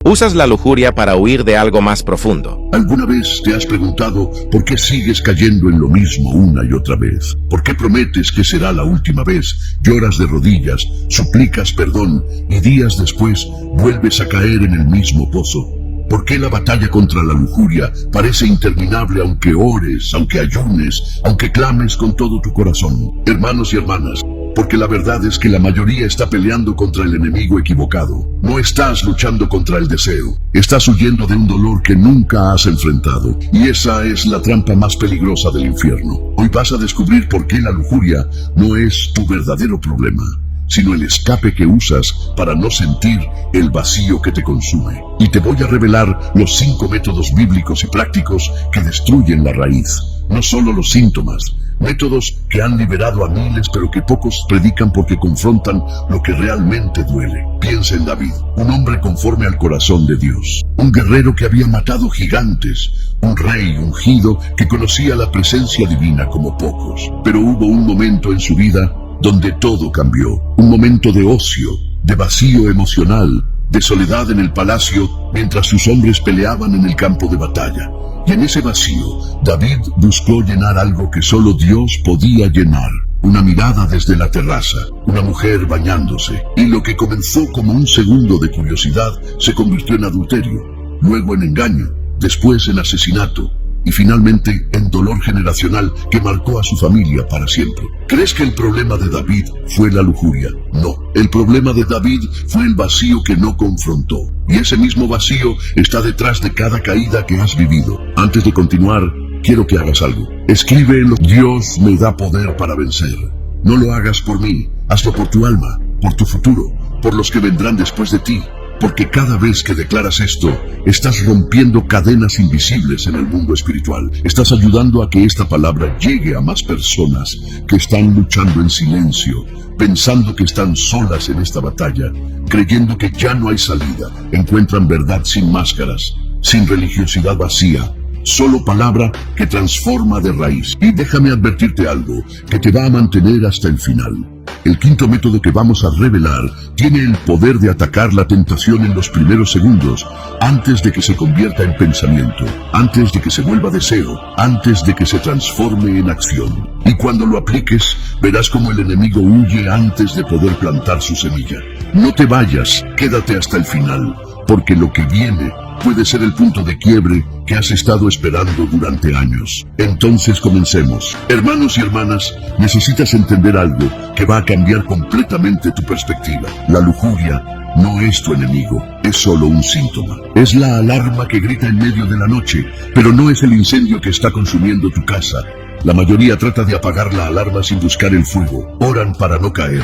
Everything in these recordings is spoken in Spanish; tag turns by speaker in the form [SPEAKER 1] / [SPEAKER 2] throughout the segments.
[SPEAKER 1] Usas la lujuria para huir de algo más profundo.
[SPEAKER 2] ¿Alguna vez te has preguntado por qué sigues cayendo en lo mismo una y otra vez? ¿Por qué prometes que será la última vez? Lloras de rodillas, suplicas perdón y días después vuelves a caer en el mismo pozo. ¿Por qué la batalla contra la lujuria parece interminable aunque ores, aunque ayunes, aunque clames con todo tu corazón? Hermanos y hermanas, porque la verdad es que la mayoría está peleando contra el enemigo equivocado. No estás luchando contra el deseo. Estás huyendo de un dolor que nunca has enfrentado. Y esa es la trampa más peligrosa del infierno. Hoy vas a descubrir por qué la lujuria no es tu verdadero problema, sino el escape que usas para no sentir el vacío que te consume. Y te voy a revelar los 5 métodos bíblicos y prácticos que destruyen la raíz. No solo los síntomas, métodos que han liberado a miles pero que pocos predican porque confrontan lo que realmente duele. Piensa en David, un hombre conforme al corazón de Dios, un guerrero que había matado gigantes, un rey ungido que conocía la presencia divina como pocos. Pero hubo un momento en su vida donde todo cambió, un momento de ocio, de vacío emocional, de soledad en el palacio mientras sus hombres peleaban en el campo de batalla. Y en ese vacío, David buscó llenar algo que solo Dios podía llenar. Una mirada desde la terraza, una mujer bañándose, y lo que comenzó como un segundo de curiosidad se convirtió en adulterio, luego en engaño, después en asesinato, y finalmente en dolor generacional que marcó a su familia para siempre. ¿Crees que el problema de David fue la lujuria? No, el problema de David fue el vacío que no confrontó. Y ese mismo vacío está detrás de cada caída que has vivido. Antes de continuar, quiero que hagas algo. Escríbelo: Dios me da poder para vencer. No lo hagas por mí, hazlo por tu alma, por tu futuro, por los que vendrán después de ti. Porque cada vez que declaras esto, estás rompiendo cadenas invisibles en el mundo espiritual. Estás ayudando a que esta palabra llegue a más personas que están luchando en silencio, pensando que están solas en esta batalla, creyendo que ya no hay salida. Encuentran verdad sin máscaras, sin religiosidad vacía, solo palabra que transforma de raíz. Y déjame advertirte algo que te va a mantener hasta el final. El 5º método que vamos a revelar tiene el poder de atacar la tentación en los primeros segundos, antes de que se convierta en pensamiento, antes de que se vuelva deseo, antes de que se transforme en acción. Y cuando lo apliques, verás cómo el enemigo huye antes de poder plantar su semilla. No te vayas, quédate hasta el final, porque lo que viene puede ser el punto de quiebre que has estado esperando durante años. Entonces comencemos. Hermanos y hermanas, necesitas entender algo que va a cambiar completamente tu perspectiva. La lujuria no es tu enemigo, es solo un síntoma. Es la alarma que grita en medio de la noche, pero no es el incendio que está consumiendo tu casa. La mayoría trata de apagar la alarma sin buscar el fuego. Oran para no caer,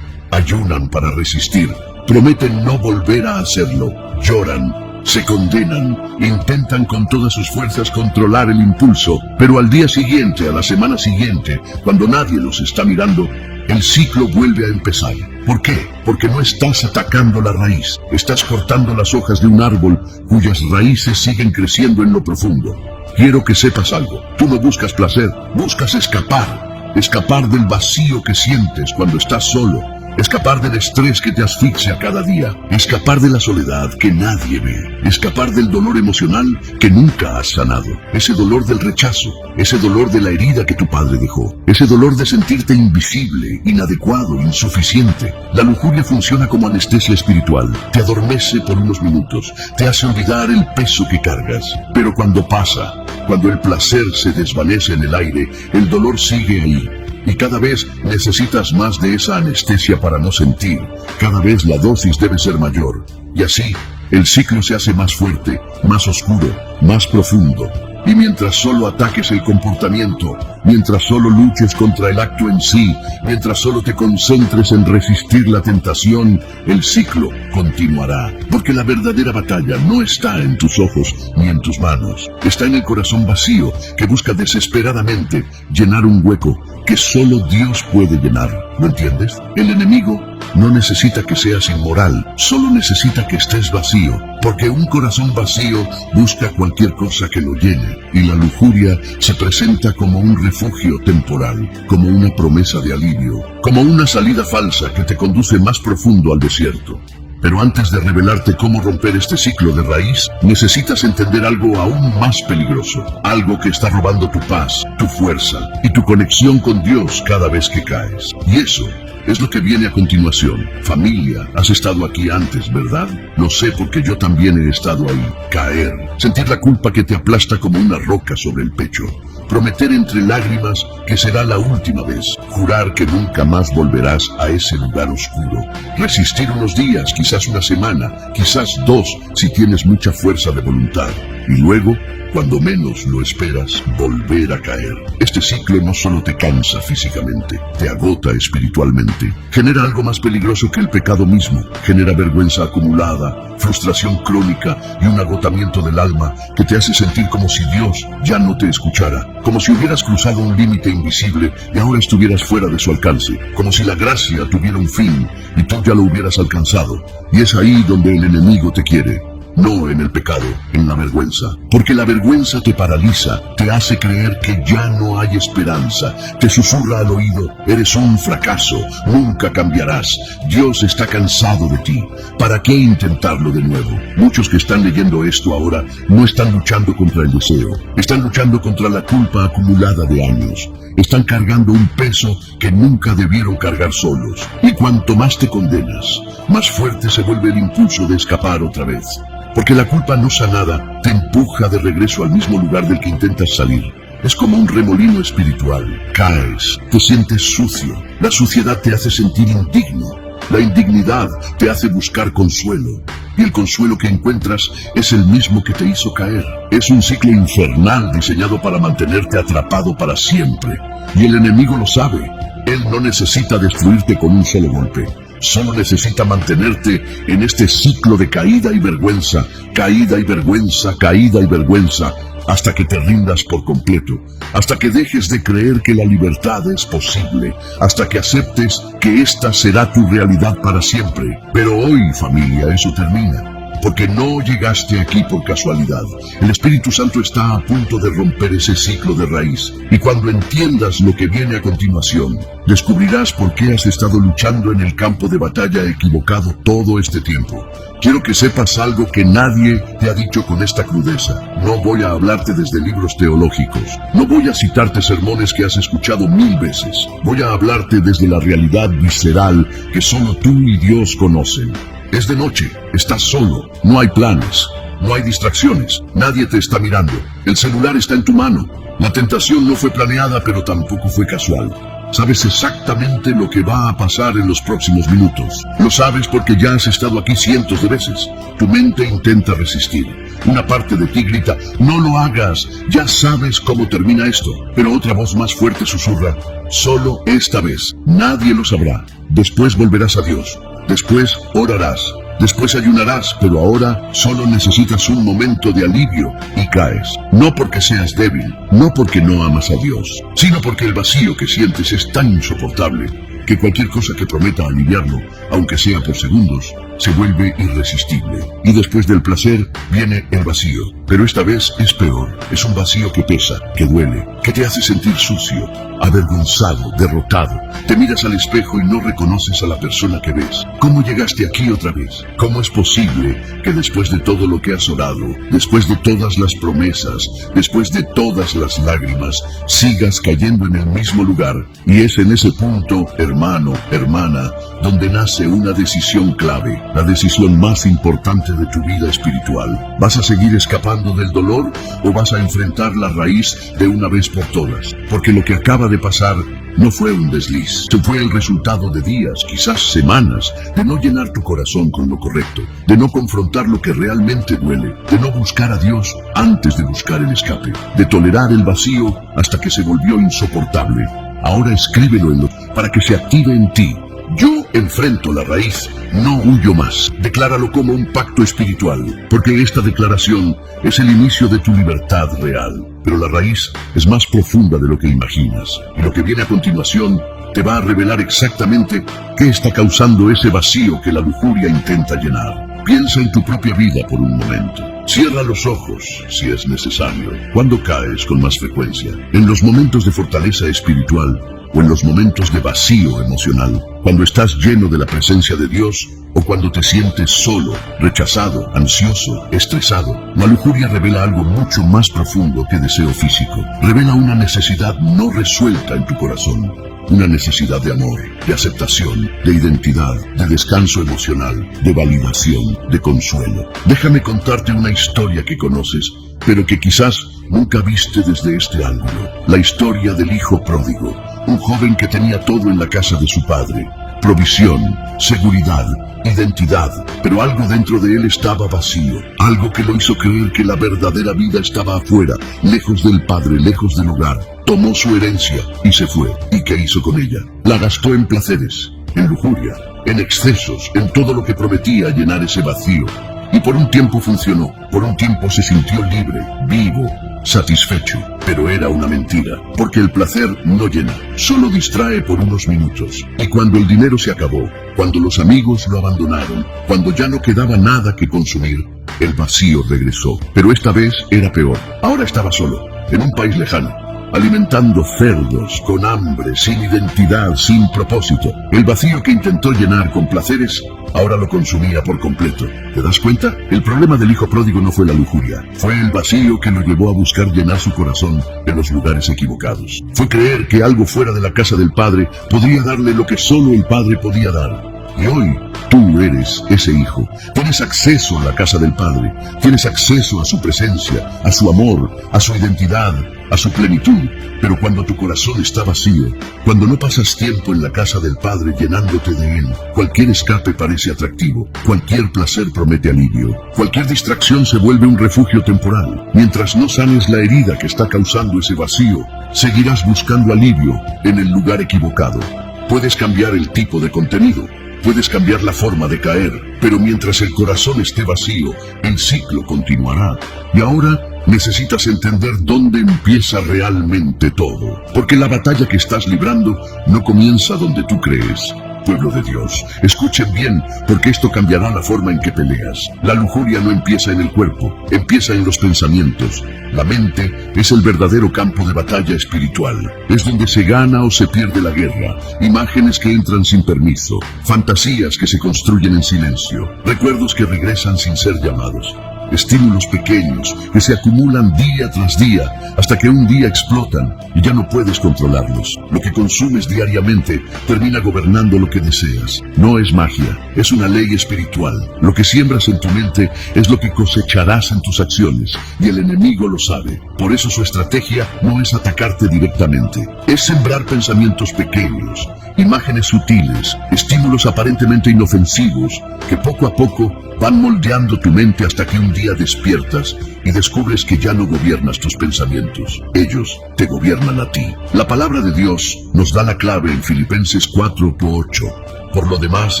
[SPEAKER 2] ayunan para resistir, prometen no volver a hacerlo, lloran, se condenan, intentan con todas sus fuerzas controlar el impulso, pero al día siguiente, a la semana siguiente, cuando nadie los está mirando, el ciclo vuelve a empezar. ¿Por qué? Porque no estás atacando la raíz, estás cortando las hojas de un árbol cuyas raíces siguen creciendo en lo profundo. Quiero que sepas algo, tú no buscas placer, buscas escapar del vacío que sientes cuando estás solo, escapar del estrés que te asfixia cada día, escapar de la soledad que nadie ve, escapar del dolor emocional que nunca has sanado, ese dolor del rechazo, ese dolor de la herida que tu padre dejó, ese dolor de sentirte invisible, inadecuado, insuficiente. La lujuria funciona como anestesia espiritual, te adormece por unos minutos, te hace olvidar el peso que cargas, pero cuando pasa, cuando el placer se desvanece en el aire, el dolor sigue ahí. Y cada vez necesitas más de esa anestesia para no sentir. Cada vez la dosis debe ser mayor. Y así, el ciclo se hace más fuerte, más oscuro, más profundo. Y mientras solo ataques el comportamiento, mientras solo luches contra el acto en sí, mientras solo te concentres en resistir la tentación, el ciclo continuará. Porque la verdadera batalla no está en tus ojos ni en tus manos. Está en el corazón vacío que busca desesperadamente llenar un hueco que solo Dios puede llenar. ¿Lo entiendes? El enemigo no necesita que seas inmoral, solo necesita que estés vacío, porque un corazón vacío busca cualquier cosa que lo llene, y la lujuria se presenta como un refugio temporal, como una promesa de alivio, como una salida falsa que te conduce más profundo al desierto. Pero antes de revelarte cómo romper este ciclo de raíz, necesitas entender algo aún más peligroso, algo que está robando tu paz, tu fuerza y tu conexión con Dios cada vez que caes. Y eso es lo que viene a continuación. Familia, has estado aquí antes, ¿verdad? Lo sé porque yo también he estado ahí. Caer, sentir la culpa que te aplasta como una roca sobre el pecho. Prometer entre lágrimas que será la última vez. Jurar que nunca más volverás a ese lugar oscuro. Resistir unos días, quizás una semana, quizás 2 si tienes mucha fuerza de voluntad. Y luego, cuando menos lo esperas, volver a caer. Este ciclo no solo te cansa físicamente, te agota espiritualmente. Genera algo más peligroso que el pecado mismo. Genera vergüenza acumulada, frustración crónica y un agotamiento del alma que te hace sentir como si Dios ya no te escuchara. Como si hubieras cruzado un límite invisible y ahora estuvieras fuera de su alcance. Como si la gracia tuviera un fin y tú ya lo hubieras alcanzado. Y es ahí donde el enemigo te quiere. No en el pecado, en la vergüenza. Porque la vergüenza te paraliza, te hace creer que ya no hay esperanza. Te susurra al oído, eres un fracaso, nunca cambiarás. Dios está cansado de ti. ¿Para qué intentarlo de nuevo? Muchos que están leyendo esto ahora no están luchando contra el deseo. Están luchando contra la culpa acumulada de años. Están cargando un peso que nunca debieron cargar solos. Y cuanto más te condenas, más fuerte se vuelve el impulso de escapar otra vez. Porque la culpa no sanada te empuja de regreso al mismo lugar del que intentas salir. Es como un remolino espiritual. Caes, te sientes sucio. La suciedad te hace sentir indigno. La indignidad te hace buscar consuelo. Y el consuelo que encuentras es el mismo que te hizo caer. Es un ciclo infernal diseñado para mantenerte atrapado para siempre. Y el enemigo lo sabe. Él no necesita destruirte con un solo golpe. Solo necesita mantenerte en este ciclo de caída y vergüenza, caída y vergüenza, caída y vergüenza, hasta que te rindas por completo, hasta que dejes de creer que la libertad es posible, hasta que aceptes que esta será tu realidad para siempre. Pero hoy, familia, eso termina. Porque no llegaste aquí por casualidad. El Espíritu Santo está a punto de romper ese ciclo de raíz. Y cuando entiendas lo que viene a continuación, descubrirás por qué has estado luchando en el campo de batalla equivocado todo este tiempo. Quiero que sepas algo que nadie te ha dicho con esta crudeza. No voy a hablarte desde libros teológicos. No voy a citarte sermones que has escuchado 1000 veces. Voy a hablarte desde la realidad visceral que solo tú y Dios conocen. Es de noche, estás solo, no hay planes, no hay distracciones, nadie te está mirando, el celular está en tu mano. La tentación no fue planeada, pero tampoco fue casual. Sabes exactamente lo que va a pasar en los próximos minutos. Lo sabes porque ya has estado aquí cientos de veces. Tu mente intenta resistir. Una parte de ti grita, no lo hagas, ya sabes cómo termina esto. Pero otra voz más fuerte susurra, solo esta vez, nadie lo sabrá. Después volverás a Dios. Después orarás, después ayunarás, pero ahora solo necesitas un momento de alivio y caes. No porque seas débil, no porque no amas a Dios, sino porque el vacío que sientes es tan insoportable que cualquier cosa que prometa aliviarlo, aunque sea por segundos, se vuelve irresistible. Y después del placer viene el vacío, pero esta vez es peor. Es un vacío que pesa, que duele, que te hace sentir sucio, avergonzado, derrotado. Te miras al espejo y no reconoces a la persona que ves. ¿Cómo llegaste aquí otra vez? ¿Cómo es posible que después de todo lo que has orado, después de todas las promesas, después de todas las lágrimas, sigas cayendo en el mismo lugar? Y es en ese punto, hermano, hermana, donde nace una decisión clave, la decisión más importante de tu vida espiritual. ¿Vas a seguir escapando del dolor o vas a enfrentar la raíz de una vez por todas? Porque lo que acaba de pasar no fue un desliz, fue el resultado de días, quizás semanas, de no llenar tu corazón con lo correcto, de no confrontar lo que realmente duele, de no buscar a Dios antes de buscar el escape, de tolerar el vacío hasta que se volvió insoportable. Ahora escríbelo para que se active en ti. Yo enfrento la raíz, no huyo más. Decláralo como un pacto espiritual, porque esta declaración es el inicio de tu libertad real. Pero la raíz es más profunda de lo que imaginas. Y lo que viene a continuación te va a revelar exactamente qué está causando ese vacío que la lujuria intenta llenar. Piensa en tu propia vida por un momento. Cierra los ojos, si es necesario. ¿Cuándo caes con más frecuencia? En los momentos de fortaleza espiritual o en los momentos de vacío emocional, cuando estás lleno de la presencia de Dios o cuando te sientes solo, rechazado, ansioso, estresado. La lujuria revela algo mucho más profundo que deseo físico. Revela una necesidad no resuelta en tu corazón. Una necesidad de amor, de aceptación, de identidad, de descanso emocional, de validación, de consuelo. Déjame contarte una historia que conoces, pero que quizás nunca viste desde este ángulo. La historia del hijo pródigo, un joven que tenía todo en la casa de su padre. Provisión, seguridad, identidad, pero algo dentro de él estaba vacío. Algo que lo hizo creer que la verdadera vida estaba afuera, lejos del padre, lejos del hogar. Tomó su herencia y se fue. ¿Y qué hizo con ella? La gastó en placeres, en lujuria, en excesos, en todo lo que prometía llenar ese vacío. Y por un tiempo funcionó, por un tiempo se sintió libre, vivo, satisfecho. Pero era una mentira, porque el placer no llena, solo distrae por unos minutos. Y cuando el dinero se acabó, cuando los amigos lo abandonaron, cuando ya no quedaba nada que consumir, el vacío regresó. Pero esta vez era peor. Ahora estaba solo, en un país lejano, alimentando cerdos, con hambre, sin identidad, sin propósito. El vacío que intentó llenar con placeres, ahora lo consumía por completo. ¿Te das cuenta? El problema del hijo pródigo no fue la lujuria. Fue el vacío que lo llevó a buscar llenar su corazón en los lugares equivocados. Fue creer que algo fuera de la casa del padre podría darle lo que solo el padre podía dar. Y hoy, tú eres ese hijo. Tienes acceso a la casa del Padre. Tienes acceso a su presencia, a su amor, a su identidad, a su plenitud. Pero cuando tu corazón está vacío, cuando no pasas tiempo en la casa del Padre llenándote de Él, cualquier escape parece atractivo. Cualquier placer promete alivio. Cualquier distracción se vuelve un refugio temporal. Mientras no sanes la herida que está causando ese vacío, seguirás buscando alivio en el lugar equivocado. Puedes cambiar el tipo de contenido. Puedes cambiar la forma de caer, pero mientras el corazón esté vacío, el ciclo continuará. Y ahora necesitas entender dónde empieza realmente todo. Porque la batalla que estás librando no comienza donde tú crees. Pueblo de Dios, escuchen bien, porque esto cambiará la forma en que peleas. La lujuria no empieza en el cuerpo, empieza en los pensamientos. La mente es el verdadero campo de batalla espiritual. Es donde se gana o se pierde la guerra. Imágenes que entran sin permiso, fantasías que se construyen en silencio, recuerdos que regresan sin ser llamados. Estímulos pequeños que se acumulan día tras día hasta que un día explotan y ya no puedes controlarlos. Lo que consumes diariamente termina gobernando lo que deseas. No es magia, es una ley espiritual. Lo que siembras en tu mente es lo que cosecharás en tus acciones y el enemigo lo sabe. Por eso su estrategia no es atacarte directamente, es sembrar pensamientos pequeños, imágenes sutiles, estímulos aparentemente inofensivos que poco a poco van moldeando tu mente hasta que un día despiertas y descubres que ya no gobiernas tus pensamientos. Ellos te gobiernan a ti. La palabra de Dios nos da la clave en Filipenses 4:8. Por lo demás,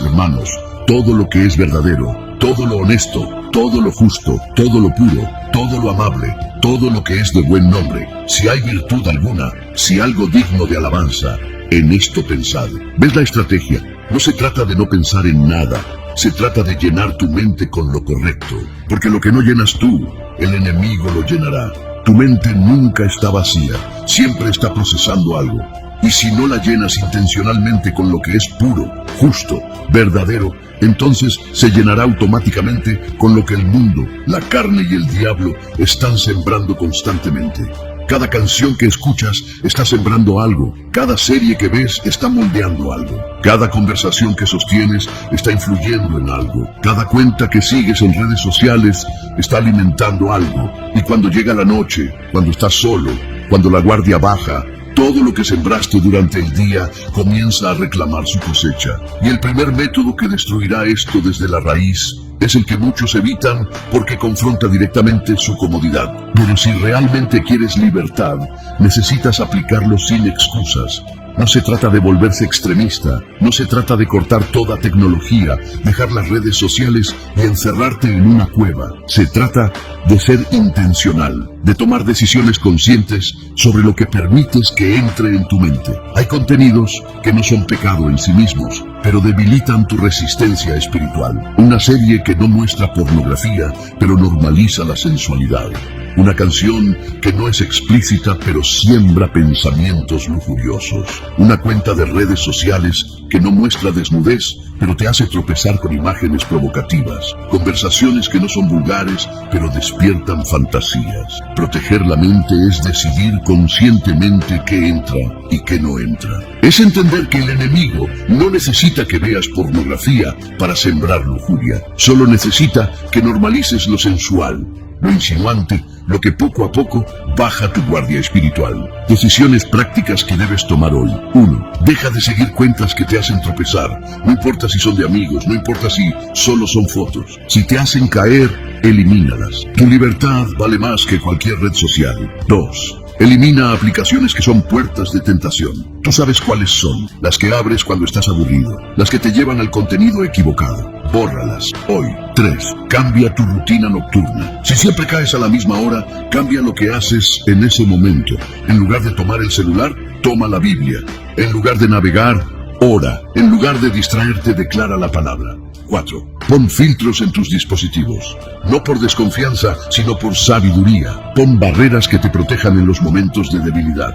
[SPEAKER 2] hermanos, todo lo que es verdadero, todo lo honesto, todo lo justo, todo lo puro, todo lo amable, todo lo que es de buen nombre, si hay virtud alguna, si algo digno de alabanza, en esto pensad. ¿Ves la estrategia? No se trata de no pensar en nada. Se trata de llenar tu mente con lo correcto, porque lo que no llenas tú, el enemigo lo llenará. Tu mente nunca está vacía, siempre está procesando algo. Y si no la llenas intencionalmente con lo que es puro, justo, verdadero, entonces se llenará automáticamente con lo que el mundo, la carne y el diablo están sembrando constantemente. Cada canción que escuchas está sembrando algo. Cada serie que ves está moldeando algo. Cada conversación que sostienes está influyendo en algo. Cada cuenta que sigues en redes sociales está alimentando algo. Y cuando llega la noche, cuando estás solo, cuando la guardia baja, todo lo que sembraste durante el día comienza a reclamar su cosecha. Y el primer método que destruirá esto desde la raíz es el que muchos evitan porque confronta directamente su comodidad. Pero si realmente quieres libertad, necesitas aplicarlo sin excusas. No se trata de volverse extremista, no se trata de cortar toda tecnología, dejar las redes sociales y encerrarte en una cueva. Se trata de ser intencional, de tomar decisiones conscientes sobre lo que permites que entre en tu mente. Hay contenidos que no son pecado en sí mismos, pero debilitan tu resistencia espiritual. Una serie que no muestra pornografía, pero normaliza la sensualidad. Una canción que no es explícita, pero siembra pensamientos lujuriosos. Una cuenta de redes sociales que no muestra desnudez, pero te hace tropezar con imágenes provocativas. Conversaciones que no son vulgares, pero despiertan fantasías. Proteger la mente es decidir conscientemente qué entra y qué no entra. Es entender que el enemigo no necesita que veas pornografía para sembrar lujuria. Solo necesita que normalices lo sensual, lo insinuante, lo que poco a poco baja tu guardia espiritual. Decisiones prácticas que debes tomar hoy. 1. Deja de seguir cuentas que te hacen tropezar. No importa si son de amigos, no importa si solo son fotos. Si te hacen caer, elimínalas. Tu libertad vale más que cualquier red social. 2. Elimina aplicaciones que son puertas de tentación. Tú sabes cuáles son, las que abres cuando estás aburrido, las que te llevan al contenido equivocado. Bórralas hoy. 3. Cambia tu rutina nocturna. Si siempre caes a la misma hora, cambia lo que haces en ese momento. En lugar de tomar el celular, toma la Biblia. En lugar de navegar, ora. En lugar de distraerte, declara la palabra. 4. Pon filtros en tus dispositivos. No por desconfianza, sino por sabiduría. Pon barreras que te protejan en los momentos de debilidad.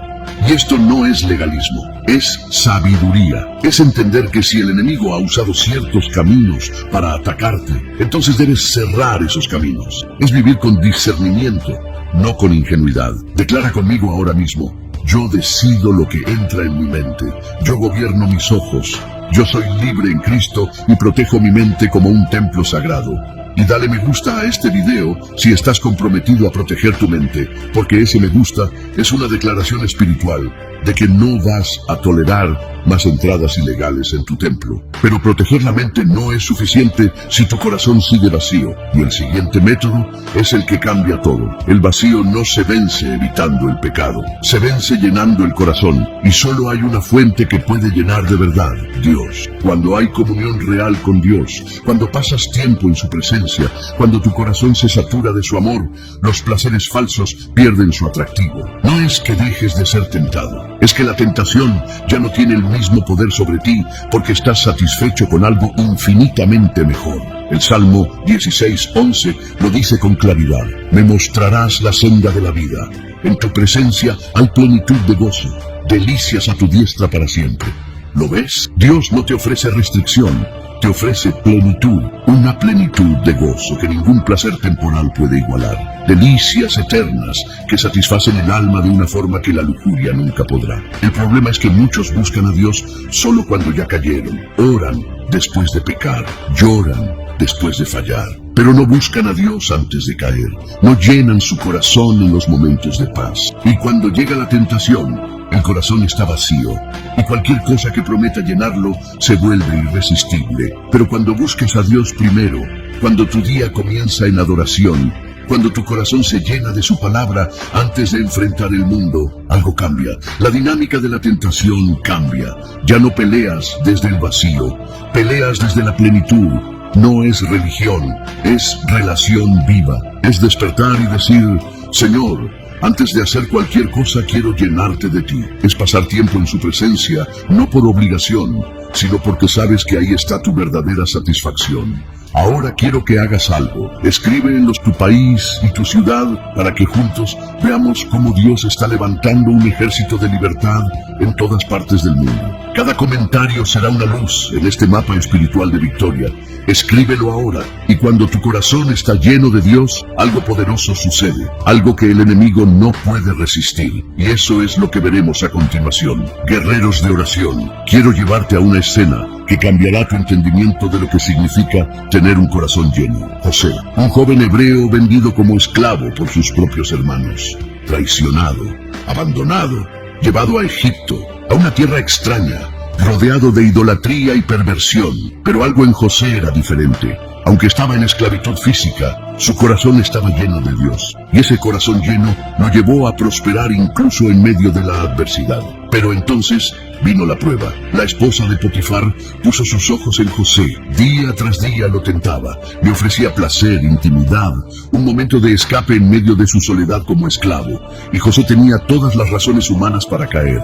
[SPEAKER 2] Y esto no es legalismo, es sabiduría. Es entender que si el enemigo ha usado ciertos caminos para atacarte, entonces debes cerrar esos caminos. Es vivir con discernimiento, no con ingenuidad. Declara conmigo ahora mismo: yo decido lo que entra en mi mente. Yo gobierno mis ojos. Yo soy libre en Cristo y protejo mi mente como un templo sagrado. Y dale me gusta a este video si estás comprometido a proteger tu mente, porque ese me gusta es una declaración espiritual de que no vas a tolerar más entradas ilegales en tu templo. Pero proteger la mente no es suficiente si tu corazón sigue vacío. Y el siguiente método es el que cambia todo. El vacío no se vence evitando el pecado, se vence llenando el corazón. Y solo hay una fuente que puede llenar de verdad: Dios. Cuando hay comunión real con Dios, cuando pasas tiempo en su presencia, cuando tu corazón se satura de su amor, los placeres falsos pierden su atractivo. No es que dejes de ser tentado, es que la tentación ya no tiene el mismo poder sobre ti porque estás satisfecho con algo infinitamente mejor. El Salmo 16:11 lo dice con claridad: me mostrarás la senda de la vida. En tu presencia hay plenitud de gozo, delicias a tu diestra para siempre. ¿Lo ves? Dios no te ofrece restricción, te ofrece plenitud, una plenitud de gozo que ningún placer temporal puede igualar. Delicias eternas que satisfacen el alma de una forma que la lujuria nunca podrá. El problema es que muchos buscan a Dios solo cuando ya cayeron, oran después de pecar, lloran después de fallar, pero no buscan a Dios antes de caer, no llenan su corazón en los momentos de paz. Y cuando llega la tentación, el corazón está vacío, y cualquier cosa que prometa llenarlo se vuelve irresistible. Pero cuando busques a Dios primero, cuando tu día comienza en adoración, cuando tu corazón se llena de su palabra antes de enfrentar el mundo, algo cambia. La dinámica de la tentación cambia. Ya no peleas desde el vacío, peleas desde la plenitud. No es religión, es relación viva. Es despertar y decir: Señor, antes de hacer cualquier cosa quiero llenarte de ti. Es pasar tiempo en su presencia, no por obligación, sino porque sabes que ahí está tu verdadera satisfacción. Ahora quiero que hagas algo. Escríbenos tu país y tu ciudad para que juntos veamos cómo Dios está levantando un ejército de libertad en todas partes del mundo. Cada comentario será una luz en este mapa espiritual de victoria. Escríbelo ahora, y cuando tu corazón está lleno de Dios, algo poderoso sucede, algo que el enemigo no puede resistir. Y eso es lo que veremos a continuación. Guerreros de oración, quiero llevarte a una escena que cambiará tu entendimiento de lo que significa tener un corazón lleno. José, un joven hebreo vendido como esclavo por sus propios hermanos, traicionado, abandonado, llevado a Egipto, a una tierra extraña, rodeado de idolatría y perversión. Pero algo en José era diferente. Aunque estaba en esclavitud física, su corazón estaba lleno de Dios. Y ese corazón lleno lo llevó a prosperar incluso en medio de la adversidad. Pero entonces vino la prueba. La esposa de Potifar puso sus ojos en José. Día tras día lo tentaba. Le ofrecía placer, intimidad, un momento de escape en medio de su soledad como esclavo. Y José tenía todas las razones humanas para caer.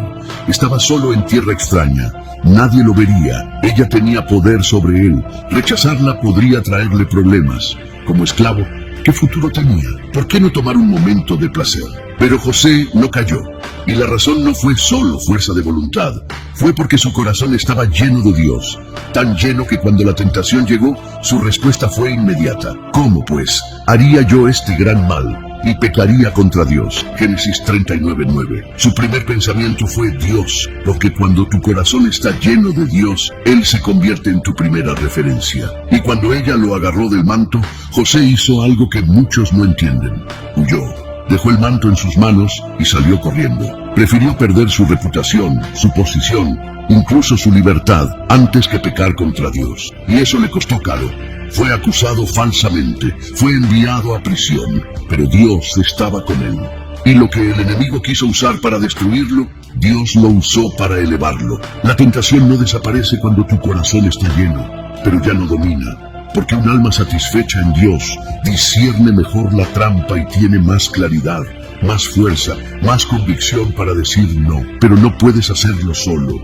[SPEAKER 2] Estaba solo en tierra extraña. Nadie lo vería. Ella tenía poder sobre él. Rechazarla podría traerle problemas. Como esclavo, ¿qué futuro tenía? ¿Por qué no tomar un momento de placer? Pero José no cayó. Y la razón no fue solo fuerza de voluntad, fue porque su corazón estaba lleno de Dios, tan lleno que cuando la tentación llegó, su respuesta fue inmediata. ¿Cómo pues haría yo este gran mal y pecaría contra Dios? Génesis 39:9. Su primer pensamiento fue Dios, porque cuando tu corazón está lleno de Dios, Él se convierte en tu primera referencia. Y cuando ella lo agarró del manto, José hizo algo que muchos no entienden. Huyó. Dejó el manto en sus manos y salió corriendo. Prefirió perder su reputación, su posición, incluso su libertad, antes que pecar contra Dios. Y eso le costó caro. Fue acusado falsamente, fue enviado a prisión, pero Dios estaba con él. Y lo que el enemigo quiso usar para destruirlo, Dios lo usó para elevarlo. La tentación no desaparece cuando tu corazón está lleno, pero ya no domina. Porque un alma satisfecha en Dios discierne mejor la trampa y tiene más claridad, más fuerza, más convicción para decir no. Pero no puedes hacerlo solo.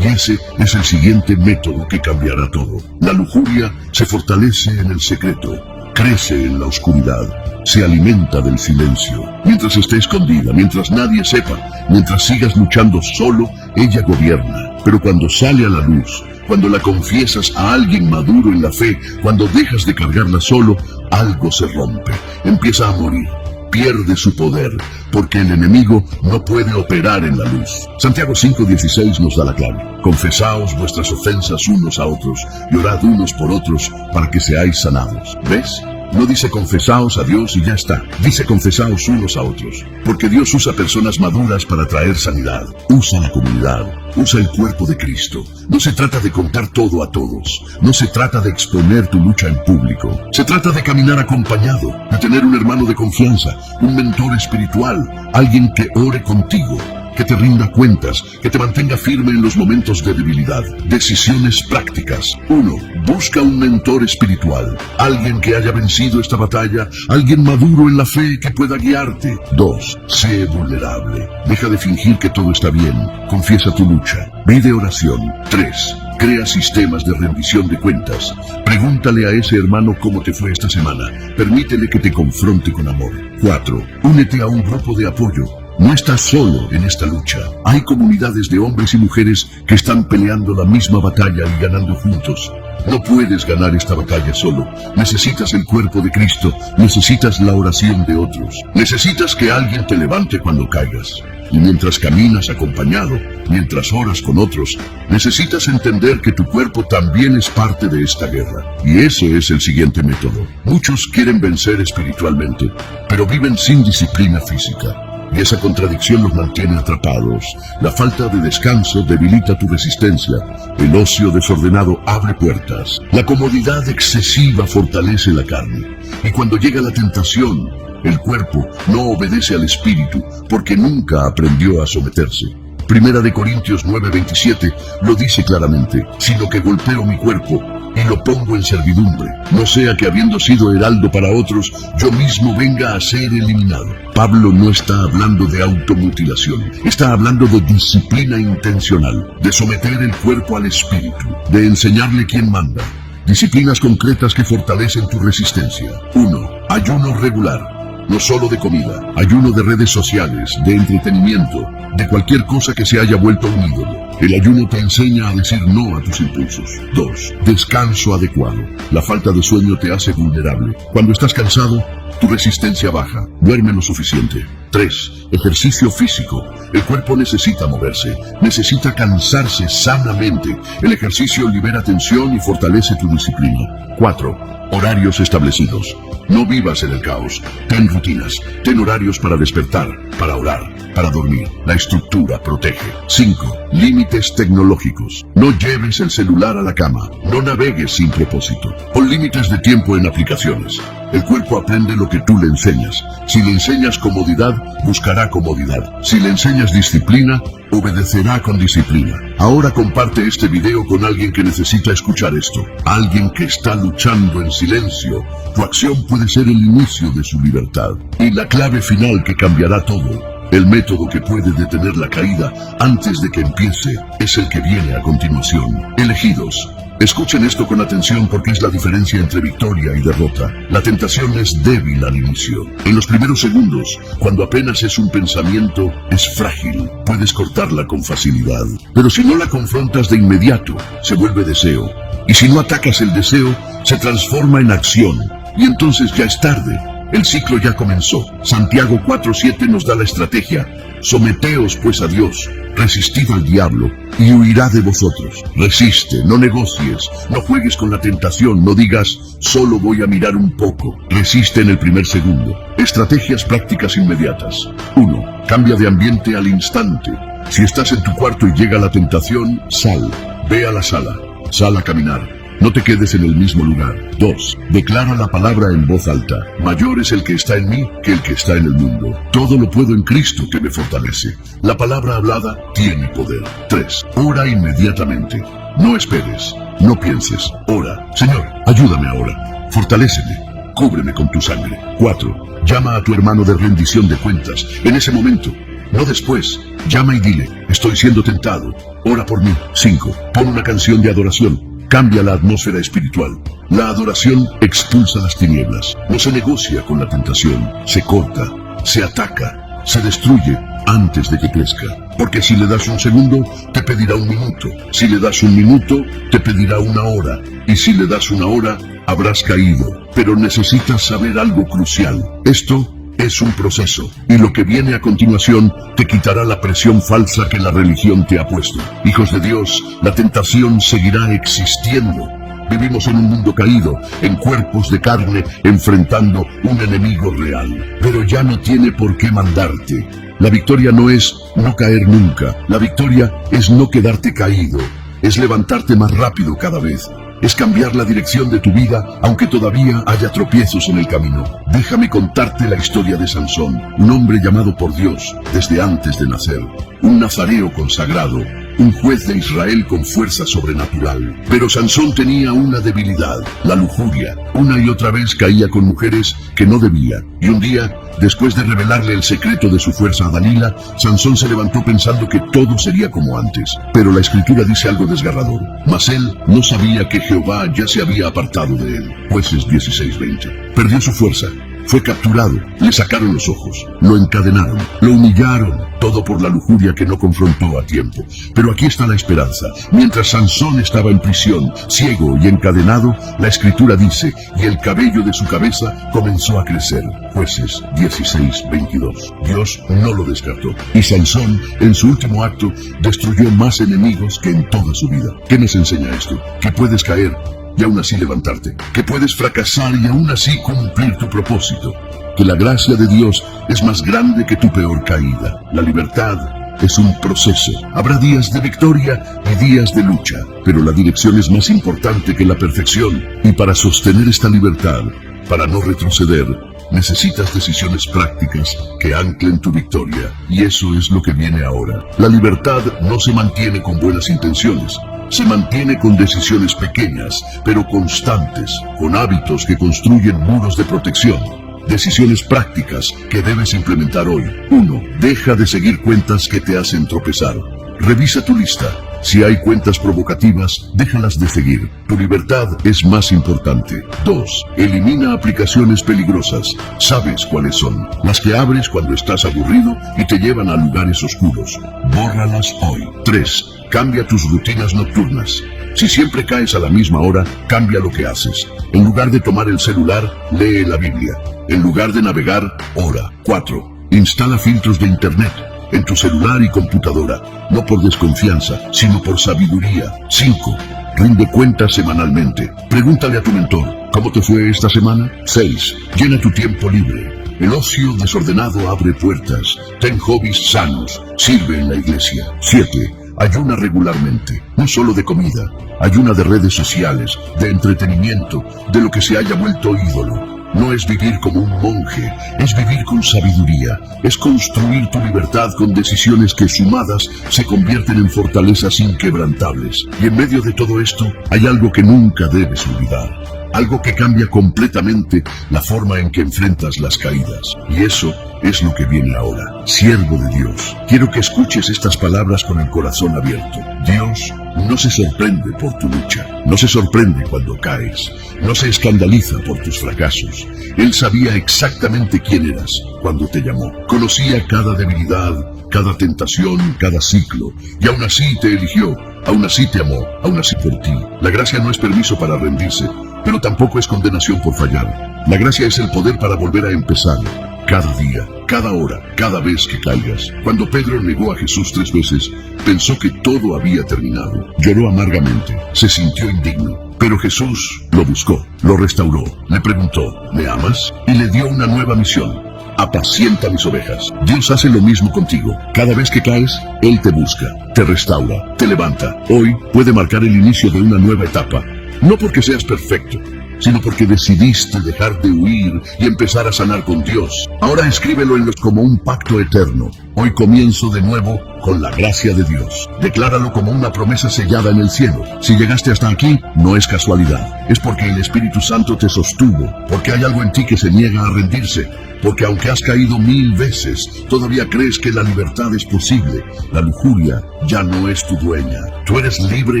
[SPEAKER 2] Y ese es el siguiente método que cambiará todo. La lujuria se fortalece en el secreto, crece en la oscuridad, se alimenta del silencio. Mientras esté escondida, mientras nadie sepa, mientras sigas luchando solo, ella gobierna. Pero cuando sale a la luz, cuando la confiesas a alguien maduro en la fe, cuando dejas de cargarla solo, algo se rompe, empieza a morir, pierde su poder, porque el enemigo no puede operar en la luz. Santiago 5:16 nos da la clave. Confesaos vuestras ofensas unos a otros y orad unos por otros para que seáis sanados. ¿Ves? No dice confesaos a Dios y ya está. Dice confesaos unos a otros. Porque Dios usa personas maduras para traer sanidad. Usa la comunidad. Usa el cuerpo de Cristo. No se trata de contar todo a todos. No se trata de exponer tu lucha en público. Se trata de caminar acompañado, de tener un hermano de confianza, un mentor espiritual, alguien que ore contigo, que te rinda cuentas, que te mantenga firme en los momentos de debilidad. Decisiones prácticas. 1. Busca un mentor espiritual, alguien que haya vencido esta batalla, alguien maduro en la fe que pueda guiarte. 2. Sé vulnerable. Deja de fingir que todo está bien. Confiesa tu lucha. Pide oración. 3. Crea sistemas de rendición de cuentas. Pregúntale a ese hermano cómo te fue esta semana. Permítele que te confronte con amor. 4. Únete a un grupo de apoyo. No estás solo en esta lucha. Hay comunidades de hombres y mujeres que están peleando la misma batalla y ganando juntos. No puedes ganar esta batalla solo. Necesitas el cuerpo de Cristo. Necesitas la oración de otros. Necesitas que alguien te levante cuando caigas. Y mientras caminas acompañado, mientras oras con otros, necesitas entender que tu cuerpo también es parte de esta guerra. Y ese es el siguiente método. Muchos quieren vencer espiritualmente, pero viven sin disciplina física. Y esa contradicción los mantiene atrapados. La falta de descanso debilita tu resistencia. El ocio desordenado abre puertas. La comodidad excesiva fortalece la carne. Y cuando llega la tentación, el cuerpo no obedece al espíritu porque nunca aprendió a someterse. Primera de Corintios 9:27 lo dice claramente, sino que golpeo mi cuerpo y lo pongo en servidumbre, no sea que habiendo sido heraldo para otros, yo mismo venga a ser eliminado. Pablo no está hablando de automutilación, está hablando de disciplina intencional, de someter el cuerpo al espíritu, de enseñarle quién manda. Disciplinas concretas que fortalecen tu resistencia. 1. Ayuno regular. No solo de comida, ayuno de redes sociales, de entretenimiento, de cualquier cosa que se haya vuelto un ídolo. El ayuno te enseña a decir no a tus impulsos. 2. Descanso adecuado. La falta de sueño te hace vulnerable. Cuando estás cansado, tu resistencia baja. Duerme lo suficiente. 3. Ejercicio físico. El cuerpo necesita moverse, necesita cansarse sanamente. El ejercicio libera tensión y fortalece tu disciplina. 4. Horarios establecidos. No vivas en el caos. Ten rutinas. Ten horarios para despertar, para orar, para dormir. La estructura protege. 5. Límites tecnológicos. No lleves el celular a la cama. No navegues sin propósito. Pon límites de tiempo en aplicaciones. El cuerpo aprende lo que tú le enseñas. Si le enseñas comodidad, buscará comodidad. Si le enseñas disciplina, obedecerá con disciplina. Ahora comparte este video con alguien que necesita escuchar esto. Alguien que está luchando en silencio. Tu acción puede ser el inicio de su libertad. Y la clave final que cambiará todo. El método que puede detener la caída antes de que empiece es el que viene a continuación. Elegidos, escuchen esto con atención porque es la diferencia entre victoria y derrota. La tentación es débil al inicio. En los primeros segundos, cuando apenas es un pensamiento, es frágil. Puedes cortarla con facilidad. Pero si no la confrontas de inmediato, se vuelve deseo. Y si no atacas el deseo, se transforma en acción. Y entonces ya es tarde. El ciclo ya comenzó. Santiago 4:7 nos da la estrategia. Someteos pues a Dios, resistid al diablo, y huirá de vosotros. Resiste, no negocies, no juegues con la tentación, no digas, solo voy a mirar un poco. Resiste en el primer segundo. Estrategias prácticas inmediatas. 1. Cambia de ambiente al instante. Si estás en tu cuarto y llega la tentación, sal. Ve a la sala. Sal a caminar. No te quedes en el mismo lugar. 2. Declara la palabra en voz alta. Mayor es el que está en mí que el que está en el mundo. Todo lo puedo en Cristo que me fortalece. La palabra hablada tiene poder. 3. Ora inmediatamente. No esperes. No pienses. Ora. Señor, ayúdame ahora. Fortaléceme. Cúbreme con tu sangre. 4. Llama a tu hermano de rendición de cuentas. En ese momento. No después. Llama y dile, estoy siendo tentado. Ora por mí. 5. Pon una canción de adoración. Cambia la atmósfera espiritual. La adoración expulsa las tinieblas. No se negocia con la tentación. Se corta, se ataca, se destruye antes de que crezca. Porque si le das un segundo, te pedirá un minuto. Si le das un minuto, te pedirá una hora. Y si le das una hora, habrás caído. Pero necesitas saber algo crucial. Esto es un proceso, y lo que viene a continuación te quitará la presión falsa que la religión te ha puesto. Hijos de Dios, la tentación seguirá existiendo. Vivimos en un mundo caído, en cuerpos de carne, enfrentando un enemigo real. Pero ya no tiene por qué mandarte. La victoria no es no caer nunca. La victoria es no quedarte caído. Es levantarte más rápido cada vez. Es cambiar la dirección de tu vida, aunque todavía haya tropiezos en el camino. Déjame contarte la historia de Sansón, un hombre llamado por Dios desde antes de nacer, un nazareo consagrado, un juez de Israel con fuerza sobrenatural. Pero Sansón tenía una debilidad, la lujuria. Una y otra vez caía con mujeres que no debía. Y un día, después de revelarle el secreto de su fuerza a Dalila, Sansón se levantó pensando que todo sería como antes. Pero la escritura dice algo desgarrador. Mas él no sabía que Jehová ya se había apartado de él. Jueces 16:20. Perdió su fuerza. Fue capturado, le sacaron los ojos, lo encadenaron, lo humillaron, todo por la lujuria que no confrontó a tiempo. Pero aquí está la esperanza. Mientras Sansón estaba en prisión, ciego y encadenado, la escritura dice, y el cabello de su cabeza comenzó a crecer. Jueces 16:22. Dios no lo descartó. Y Sansón, en su último acto, destruyó más enemigos que en toda su vida. ¿Qué nos enseña esto? Que puedes caer y aún así levantarte, que puedes fracasar y aún así cumplir tu propósito, que la gracia de Dios es más grande que tu peor caída. La libertad es un proceso. Habrá días de victoria y días de lucha, pero la dirección es más importante que la perfección. Y para sostener esta libertad, para no retroceder, necesitas decisiones prácticas que anclen tu victoria. Y eso es lo que viene ahora. La libertad no se mantiene con buenas intenciones. Se mantiene con decisiones pequeñas, pero constantes, con hábitos que construyen muros de protección. Decisiones prácticas que debes implementar hoy. 1. Deja de seguir cuentas que te hacen tropezar. Revisa tu lista. Si hay cuentas provocativas, déjalas de seguir. Tu libertad es más importante. 2. Elimina aplicaciones peligrosas. Sabes cuáles son. Las que abres cuando estás aburrido y te llevan a lugares oscuros. Bórralas hoy. 3. Cambia tus rutinas nocturnas. Si siempre caes a la misma hora, cambia lo que haces. En lugar de tomar el celular, lee la Biblia. En lugar de navegar, ora. 4. Instala filtros de internet en tu celular y computadora, no por desconfianza, sino por sabiduría. 5. Rinde cuentas semanalmente. Pregúntale a tu mentor, ¿cómo te fue esta semana? 6. Llena tu tiempo libre. El ocio desordenado abre puertas. Ten hobbies sanos. Sirve en la iglesia. 7. Ayuna regularmente, no solo de comida. Ayuna de redes sociales, de entretenimiento, de lo que se haya vuelto ídolo. no es vivir como un monje, es vivir con sabiduría, es construir tu libertad con decisiones que sumadas se convierten en fortalezas inquebrantables. Y en medio de todo esto hay algo que nunca debes olvidar. Algo que cambia completamente la forma en que enfrentas las caídas. Y eso es lo que viene ahora. Siervo de Dios, quiero que escuches estas palabras con el corazón abierto. Dios no se sorprende por tu lucha, no se sorprende cuando caes, no se escandaliza por tus fracasos. Él sabía exactamente quién eras cuando te llamó. Conocía cada debilidad, cada tentación, cada ciclo, y aún así te eligió, aún así te amó, aún así por ti. La gracia no es permiso para rendirse, pero tampoco es condenación por fallar. La gracia es el poder para volver a empezar. Cada día, cada hora, cada vez que caigas. Cuando Pedro negó a Jesús 3 veces, pensó que todo había terminado. Lloró amargamente, se sintió indigno. Pero Jesús lo buscó, lo restauró, le preguntó, ¿me amas? Y le dio una nueva misión. Apacienta mis ovejas. Dios hace lo mismo contigo. Cada vez que caes, Él te busca, te restaura, te levanta. Hoy puede marcar el inicio de una nueva etapa. No porque seas perfecto, sino porque decidiste dejar de huir y empezar a sanar con Dios. Ahora escríbelo en los como un pacto eterno. Hoy comienzo de nuevo con la gracia de Dios. Decláralo como una promesa sellada en el cielo. Si llegaste hasta aquí, no es casualidad. Es porque el Espíritu Santo te sostuvo, porque hay algo en ti que se niega a rendirse, porque aunque has caído 1000 veces, todavía crees que la libertad es posible. La lujuria ya no es tu dueña. Tú eres libre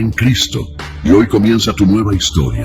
[SPEAKER 2] en Cristo y hoy comienza tu nueva historia.